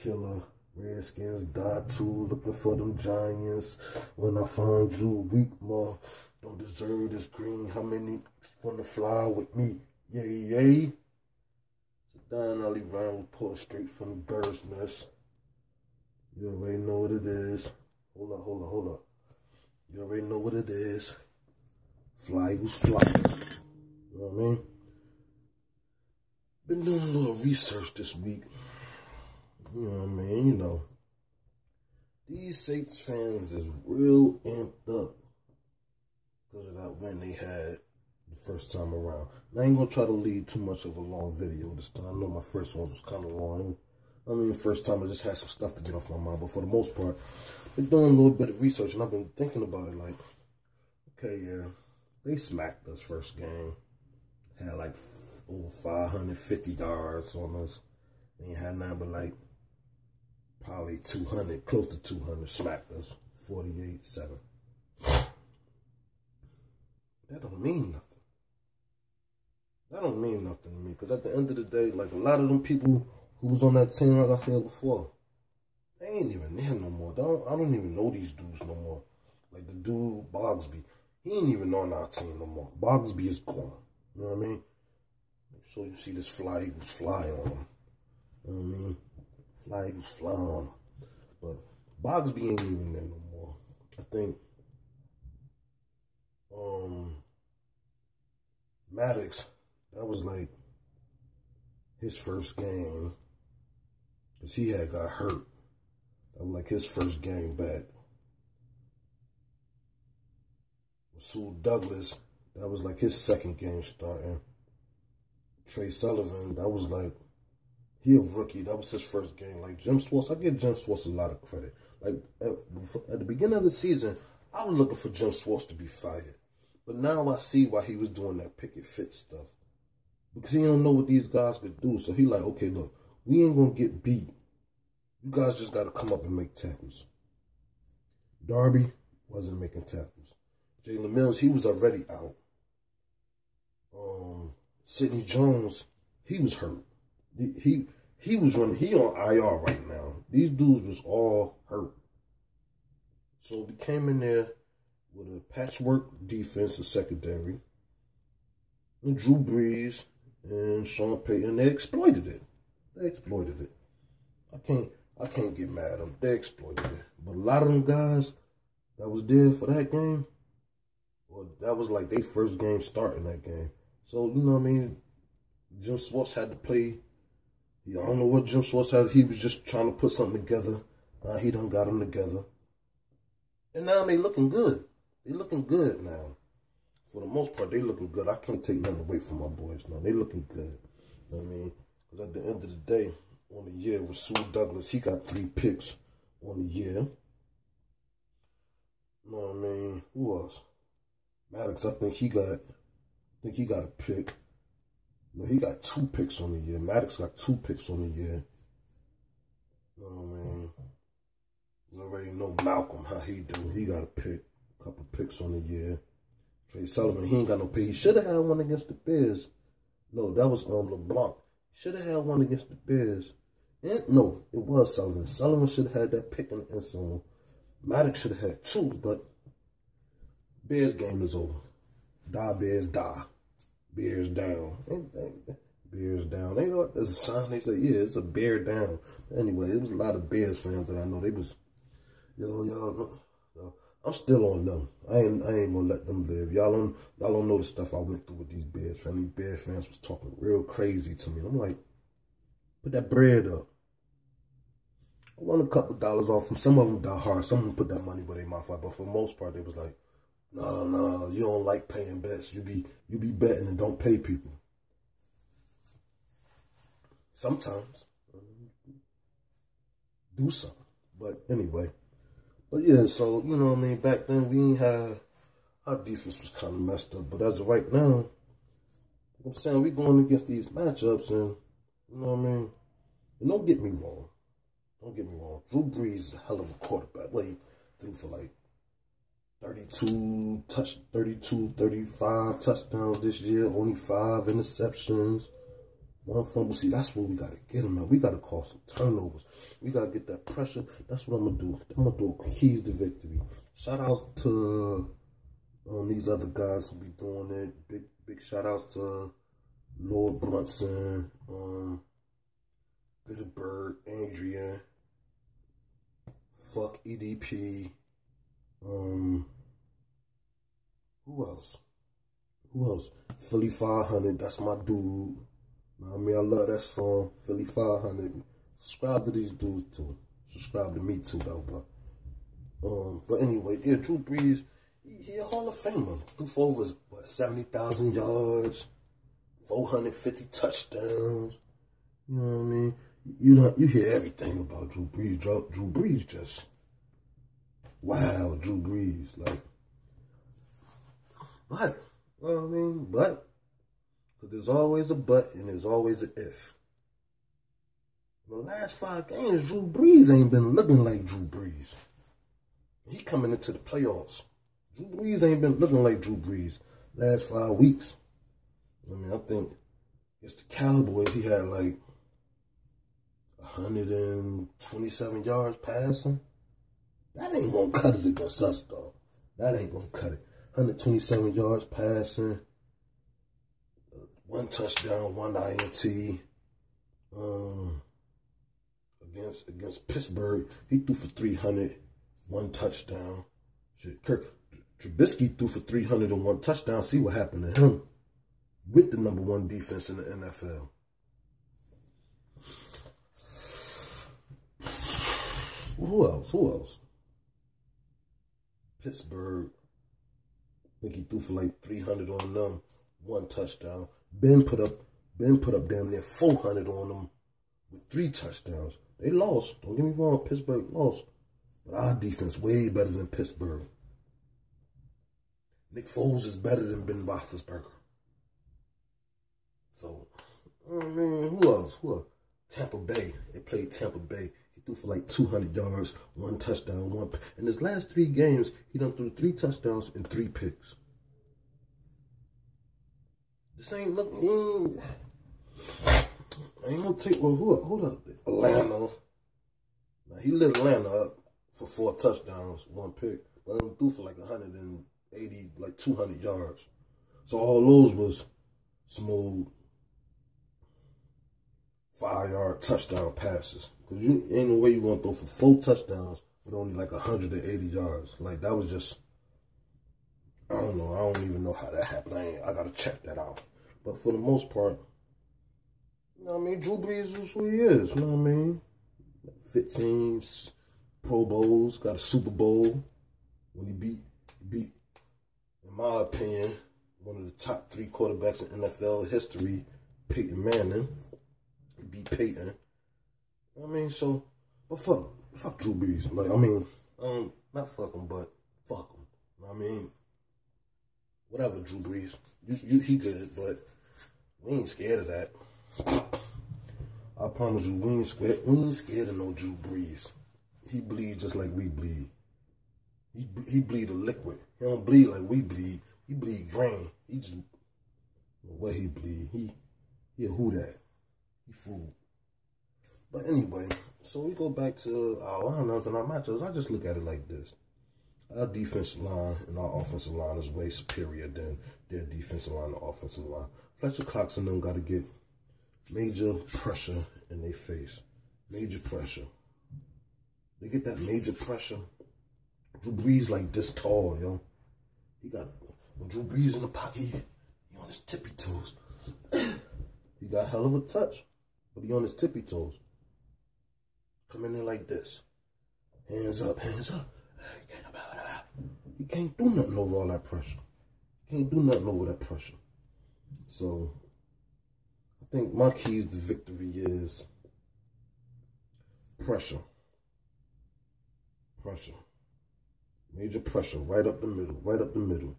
killer. Redskins die too, looking for them Giants. When I find you weak, ma, don't deserve this green. How many wanna fly with me? Yay, yay. So Don Ali Ryan report straight from the bird's nest. You already know what it is. Hold up. You already know what it is. Fly Eagles fly. You know what I mean? Been doing a little research this week. You know what I mean? You know, these Saints fans is real amped up because of that win they had the first time around. And I ain't going to try to lead too much of a long video this time. I know my first one was kind of long. I mean, the first time I just had some stuff to get off my mind. But for the most part, I've been doing a little bit of research and I've been thinking about it like, okay, yeah, they smacked us first game. Had like over 550 yards on us. They had nothing but like probably 200, close to 200, smacked us, 48-7. That don't mean nothing. That don't mean nothing to me, because at the end of the day, like a lot of them people who was on that team, like I said before, they ain't even there no more. I don't even know these dudes no more. Like the dude, Bogsby, he ain't even on our team no more. Bogsby is gone. You know what I mean? So you see this Fly Eagles fly on him. You know what I mean? Fly Eagles fly on him. But Bogsby ain't even there no more. I think Maddox, that was like his first game. Because he had got hurt. That was like his first game back. Rasul Douglas, that was like his second game starting. Trey Sullivan, that was like, he a rookie. That was his first game. Like Jim Schwartz, I give Jim Schwartz a lot of credit. Like at the beginning of the season, I was looking for Jim Schwartz to be fired. But now I see why he was doing that picket fit stuff. Because he don't know what these guys could do. So he like, okay, look, we ain't going to get beat. You guys just got to come up and make tackles. Darby wasn't making tackles. Jalen Mills, he was already out. Sidney Jones, he was hurt. He was running. He on IR right now. These dudes was all hurt. So we came in there with a patchwork defense and secondary. And Drew Brees and Sean Payton, they exploited it. I can't get mad at them. They exploited it. But a lot of them guys that was there for that game, well, that was like their first game starting that game. So, you know what I mean? Jim Schwartz had to play. I don't know what Jim Schwartz had. He was just trying to put something together. He done got them together. And now they looking good. They looking good now. For the most part, they looking good. I can't take nothing away from my boys now. They looking good. You know what I mean? Because at the end of the day, on the year, Rasul Douglas, he got 3 picks on the year. You know what I mean? Who else? Maddox, I think he got a pick. No, he got 2 picks on the year. Maddox got 2 picks on the year. You know what I mean? You already know Malcolm, how he do. He got a pick. A couple picks on the year. Trey Sullivan, he ain't got no pick. He should have had one against the Bears. No, that was LeBlanc. Should have had one against the Bears. And, no, it was Sullivan. Sullivan should have had that pick in the end zone. Maddox should have had 2, but Bears game is over. Die, Bears, die. Bears down. Bears down. They know what there's a sign. They say, yeah, it's a bear down. Anyway, there was a lot of Bears fans that I know. They was, y'all, I'm still on them. I ain't gonna let them live. Y'all don't know the stuff I went through with these Bears fans. These Bears fans was talking real crazy to me. I'm like, put that bread up. I won a couple dollars off them. Some of them die hard. Some of them put that money where they mouth out. But for the most part, they was like, no, you don't like paying bets. You be betting and don't pay people. Sometimes. Do something. But anyway. But yeah, so, you know what I mean, back then we ain't had, our defense was kind of messed up. But as of right now, I'm saying we going against these matchups and, you know what I mean? And don't get me wrong. Drew Brees is a hell of a quarterback. Well, he threw for like 35 touchdowns this year, only 5 interceptions. One fumble. See, that's where we got to get him at. We got to cause some turnovers. We got to get that pressure. That's what I'm going to do. I'm going to do keys to victory. Shout outs to these other guys who be doing it. Big shout outs to Lord Brunson, Bitterbird, Adrian, fuck EDP. Who else? Philly 500. That's my dude. I mean, I love that song, Philly 500. Subscribe to these dudes too. Subscribe to me too, though. But anyway, yeah, Drew Brees, he a Hall of Famer. Threw for over 70,000 yards, 450 touchdowns. You know what I mean? You hear everything about Drew Brees. Drew Brees just wow, Drew Brees. Like, but you know what I mean? But there's always a but and there's always an if. The last 5 games, Drew Brees ain't been looking like Drew Brees. He coming into the playoffs. Drew Brees ain't been looking like Drew Brees last 5 weeks. I mean, I think against the Cowboys, he had like 127 yards passing. That ain't gonna cut it against us, though. That ain't gonna cut it. 127 yards passing. 1 touchdown, 1 INT. Against Pittsburgh, he threw for 300, 1 touchdown. Shit, Trubisky threw for 301 touchdowns. See what happened to him with the #1 defense in the NFL. Who else? Pittsburgh. I think he threw for like 300 on them, 1 touchdown. Ben put up damn near 400 on them with 3 touchdowns. They lost. Don't get me wrong, Pittsburgh lost. But our defense way better than Pittsburgh. Nick Foles is better than Ben Roethlisberger. So, I mean, who else? Tampa Bay. They played Tampa Bay. He threw for like 200 yards, 1 touchdown, 1. In his last 3 games, he done threw 3 touchdowns and 3 picks. This ain't looking. I ain't gonna take who up? Atlanta. Now he lit Atlanta up for 4 touchdowns, 1 pick, but he threw for like 180, like 200 yards. So all those was smooth 5-yard touchdown passes. Cause you ain't no way you gonna throw for 4 touchdowns with only like 180 yards. Like that was just, I don't know. I don't even know how that happened. I gotta check that out. But for the most part, you know what I mean? Drew Brees is who he is. You know what I mean? 15 Pro Bowls, got a Super Bowl. When he beat, in my opinion, one of the top 3 quarterbacks in NFL history, Peyton Manning. He beat Peyton. I mean, so, but fuck Drew Brees. Like, I mean, not fuck him, but fuck him. You know what I mean? Whatever, Drew Brees. He good, but we ain't scared of that. I promise you, we ain't scared of no Drew Brees. He bleed just like we bleed. He bleed a liquid. He don't bleed like we bleed. He bleed green. He just, the way he bleed, he a who that. He fool. But anyway, so we go back to our lineups and our matchups. I just look at it like this. Our defensive line and our offensive line is way superior than their defensive line and offensive line. Fletcher Cox and them got to get major pressure in their face. Major pressure. They get that major pressure. Drew Brees like this tall, yo. When Drew Brees in the pocket, he on his tippy toes. He got hell of a touch, but he on his tippy toes. Come in there like this. Hands up, hands up. He can't do nothing over all that pressure. He can't do nothing over that pressure. So, I think my keys to victory is pressure. Pressure. Major pressure right up the middle. Right up the middle.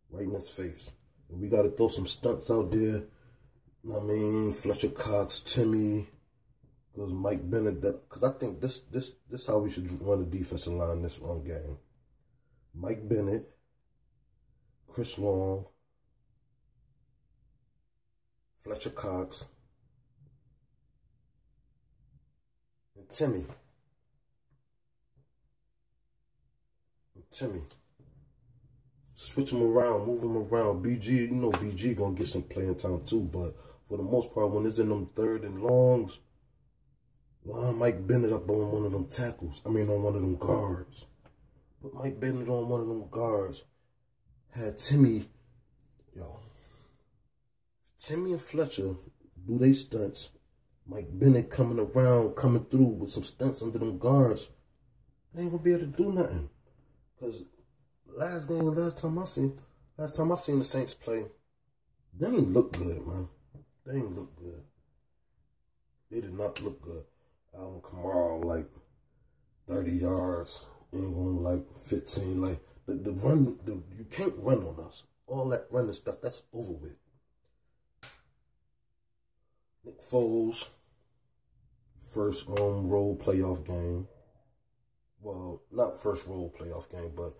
Right in his face. And we got to throw some stunts out there. You know what I mean? Fletcher Cox, Timmy, because Mike Bennett. Because I think this how we should run the defensive line this one game. Mike Bennett, Chris Long, Fletcher Cox, Timmy. Switch him around, move him around. BG, you know BG gonna get some playing time too, but for the most part, when it's in them third and longs, line Mike Bennett up on one of them tackles. I mean, on one of them guards. Put Mike Bennett on one of them guards. Had Timmy, Timmy and Fletcher do they stunts. Mike Bennett coming around, coming through with some stunts under them guards. They ain't gonna be able to do nothing. Cause last time I seen the Saints play, they ain't look good, man. They ain't look good. They did not look good. Alvin Kamara, like 30 yards, Ingram like 15. Like the run, you can't run on us. All that running stuff, that's over with. Nick Foles, first role playoff game. Well, not first role playoff game, but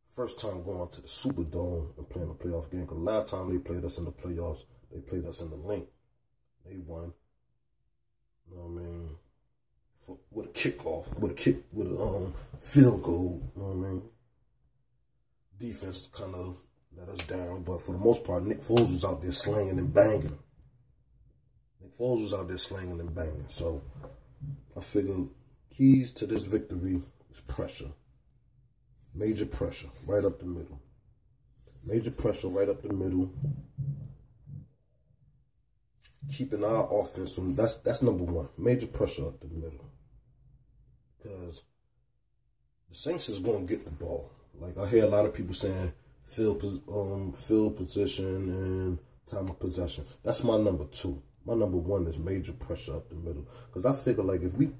first time going to the Superdome and playing a playoff game. Because last time they played us in the playoffs, they played us in the link. They won. You know what I mean? With a kickoff, with a field goal. You know what I mean? Defense kind of let us down, but for the most part, Nick Foles was out there slanging and banging. So I figured keys to this victory is pressure. Major pressure right up the middle. Keeping our offense from that's number one. Major pressure up the middle. Because the Saints is going to get the ball. Like I hear a lot of people saying field position and time of possession. That's my number two. My number one is major pressure up the middle. Because I figure like if we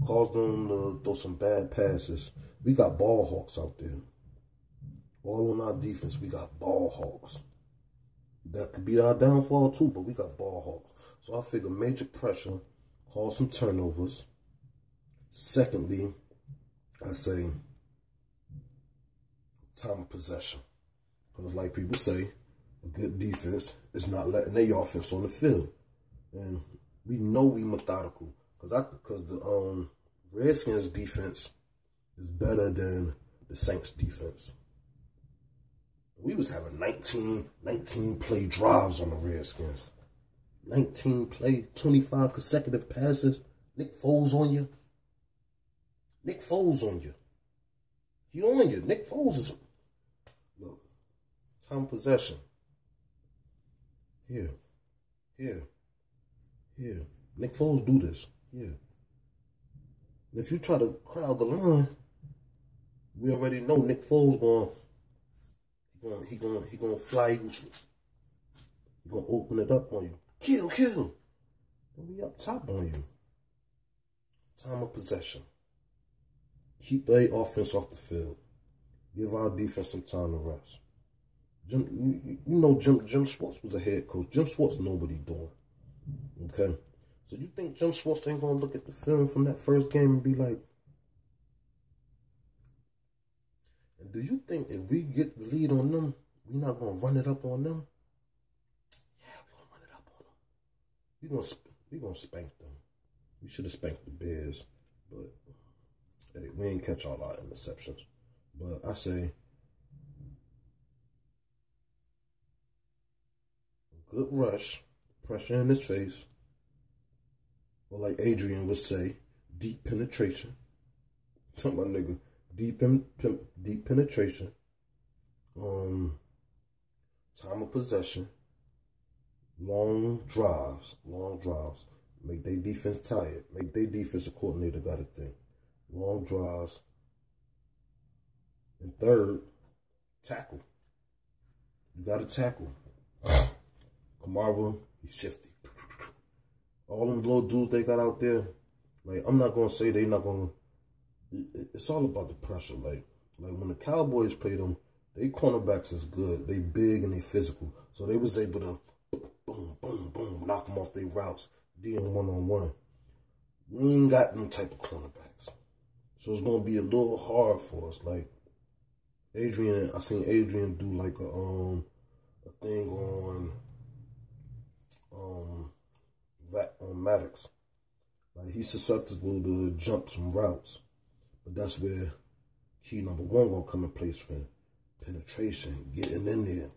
cause them to throw some bad passes, we got ball hawks out there. All on our defense, we got ball hawks. That could be our downfall too, but we got ball hawks. So I figure major pressure, cause some turnovers. Secondly, I say time of possession. Because like people say, a good defense is not letting their offense on the field. And we know we methodical. Because the Redskins defense is better than the Saints defense. We was having 19 play drives on the Redskins. 19 play, 25 consecutive passes. Nick Foles on you. He on you. Nick Foles is... Look, time possession. Here. Nick Foles do this. Here. And if you try to crowd the line, we already know Nick Foles he gonna fly. He gonna open it up on you. Kill. And we up top on you. Time of possession. Keep their offense off the field. Give our defense some time to rest. Jim Schwartz was a head coach. Jim Schwartz know what he's doing. Okay? So you think Jim Schwartz ain't going to look at the film from that first game and be like, and do you think if we get the lead on them, we're not going to run it up on them? Yeah, we're going to run it up on them. We're going to spank them. We should have spanked the Bears, but hey, we ain't catch all our interceptions. But I say, a good rush, pressure in his face, or like Adrian would say, deep penetration. Tell my nigga, deep penetration. Time of possession. Long drives. Make their defense tired. Make their defensive coordinator got to think. Long drives. And third, tackle. You got to tackle. Kamara, he's shifty. All them little dudes they got out there, like, I'm not going to say they not going to, it's all about the pressure. Like when the Cowboys played them, they cornerbacks is good. They big and they physical. So they was able to boom, knock them off their routes, dealing one-on-one. We ain't got them type of cornerbacks. So it's going to be a little hard for us. Like, I seen Adrian do like a thing on Maddox. Like, he's susceptible to jump some routes. But that's where key number one gonna come in place for him. Penetration, getting in there.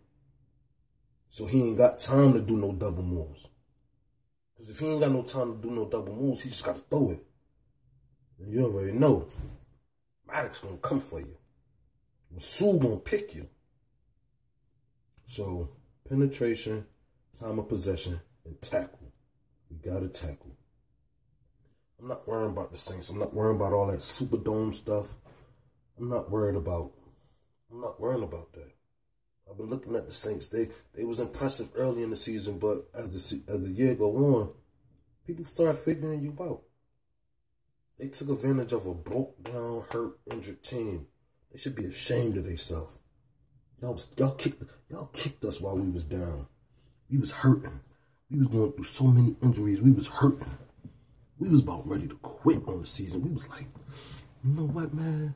So he ain't got time to do no double moves. Because if he ain't got no time to do no double moves, he just got to throw it. And you already know, Maddox gonna come for you. Rasul gonna pick you. So, penetration, time of possession, and tackle. We gotta tackle. I'm not worrying about the Saints. I'm not worrying about all that Superdome stuff. I'm not worried about that. I've been looking at the Saints. They was impressive early in the season, but as the year go on, people start figuring you out. They took advantage of a broke down, hurt, injured team. They should be ashamed of themselves. Y'all kicked us while we was down. We was hurting. We was going through so many injuries. We was hurting. We was about ready to quit on the season. We was like, you know what, man?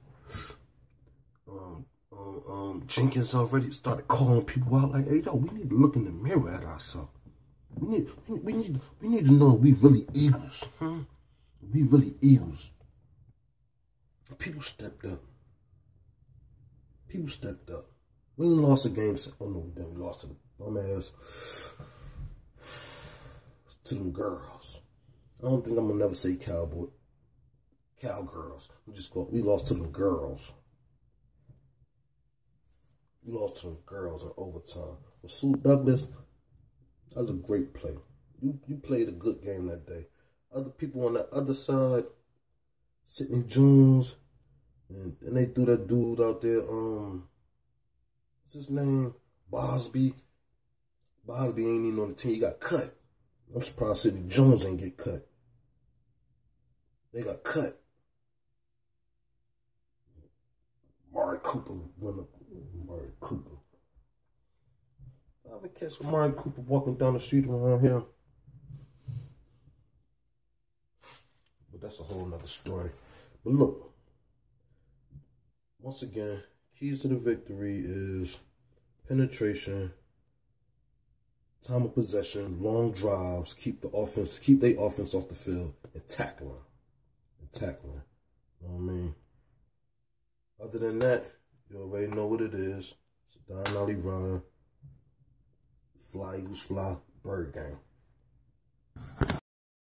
Jenkins already started calling people out like, hey, yo, we need to look in the mirror at ourselves. We need to know we really Eagles. We really Eagles. People stepped up. We ain't lost a game. Oh no, we lost to the bum ass, to them girls. I don't think I'm gonna never say cowgirls. We lost to them girls. We lost to them girls in overtime. Rasul Douglas, that was a great play. You played a good game that day. Other people on the other side, Sidney Jones, and they threw that dude out there, what's his name? Bosby. Bosby ain't even on the team. He got cut. I'm surprised Sidney Jones ain't get cut. They got cut. Amari Cooper run up. Amari Cooper. I ever catch Amari Cooper walking down the street around here? But that's a whole nother story. But look, once again, keys to the victory is penetration, time of possession, long drives, keep their offense off the field, and tackling. You know what I mean? Other than that, you already know what it is. It's a Don Ollie run. Fly Eagles fly, bird game.